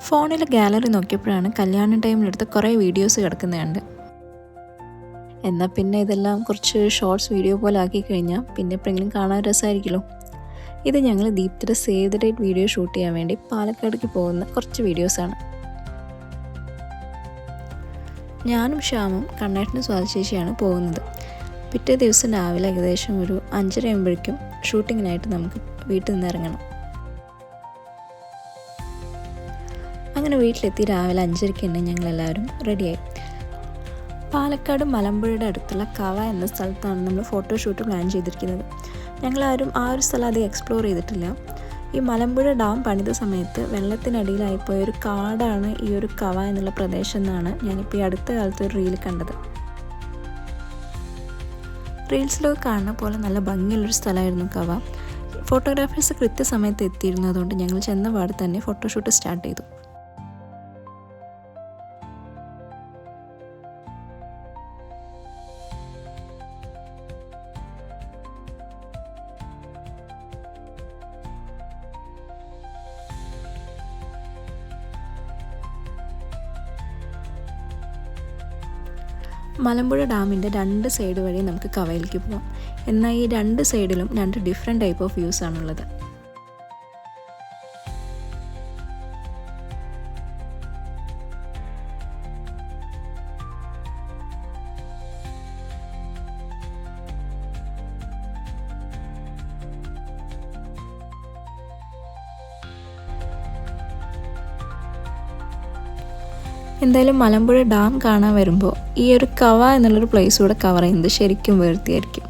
ഫോണിൽ ഗാലറി നോക്കിയപ്പോഴാണ് കല്യാണ ടൈമിലെടുത്ത് കുറേ വീഡിയോസ് കിടക്കുന്നത്. എന്നാൽ പിന്നെ ഇതെല്ലാം കുറച്ച് ഷോർട്സ് വീഡിയോ പോലെ ആക്കി കഴിഞ്ഞാൽ പിന്നെ എപ്പോഴെങ്കിലും കാണാൻ രസമായിരിക്കുമല്ലോ. ഇത് ഞങ്ങൾ ദീപ്തിയുടെ save the date video shoot ചെയ്യാൻ വേണ്ടി പാലക്കാടേക്ക് പോകുന്ന കുറച്ച് വീഡിയോസാണ്. ഞാനും ശ്യാമും കണ്ണേട്ടനും സ്വാതിശേഷിയാണ് പോകുന്നത്. പിറ്റേ ദിവസം രാവിലെ ഏകദേശം ഒരു 5:30 ആകുമ്പോഴേക്കും ഷൂട്ടിങ്ങിനായിട്ട് നമുക്ക് വീട്ടിൽ നിന്ന് ഇറങ്ങണം. അങ്ങനെ വീട്ടിലെത്തി രാവിലെ 5:30 തന്നെ ഞങ്ങളെല്ലാവരും റെഡിയായി. പാലക്കാട് മലമ്പുഴയുടെ അടുത്തുള്ള കവ എന്ന സ്ഥലത്താണ് നമ്മൾ ഫോട്ടോഷൂട്ട് പ്ലാൻ ചെയ്തിരിക്കുന്നത്. ഞങ്ങളാരും ആ ഒരു സ്ഥലം അധികം എക്സ്പ്ലോർ ചെയ്തിട്ടില്ല. ഈ മലമ്പുഴ ഡാം പണിത സമയത്ത് വെള്ളത്തിനടിയിലായിപ്പോയ ഒരു കാടാണ് ഈ ഒരു കവ എന്നുള്ള പ്രദേശം എന്നാണ് ഞാനിപ്പോൾ ഈ അടുത്ത കാലത്ത് ഒരു റീൽ കണ്ടത്. റീൽസിലൊക്കെ കാണുന്ന പോലെ നല്ല ഭംഗിയുള്ളൊരു സ്ഥലമായിരുന്നു കവ. ഫോട്ടോഗ്രാഫേഴ്സ് കൃത്യസമയത്ത് എത്തിയിരുന്നതുകൊണ്ട് ഞങ്ങൾ ചെന്ന പാട് തന്നെ ഫോട്ടോഷൂട്ട് സ്റ്റാർട്ട് ചെയ്തു. മലമ്പുഴ ഡാമിൻ്റെ 2 സൈഡ് വഴി നമുക്ക് കവയിലേക്ക് പോകാം. എന്നാൽ ഈ 2 സൈഡിലും 2 ഡിഫറെൻറ്റ് ടൈപ്പ് ഓഫ് വ്യൂസ് ആണുള്ളത്. എന്തായാലും മലമ്പുഴ ഡാം കാണാൻ വരുമ്പോൾ ഈ ഒരു കവ എന്നുള്ളൊരു പ്ലേസ് കൂടെ കവർ ചെയ്യുന്നത് ശരിക്കും വൃത്തിയായിരിക്കും.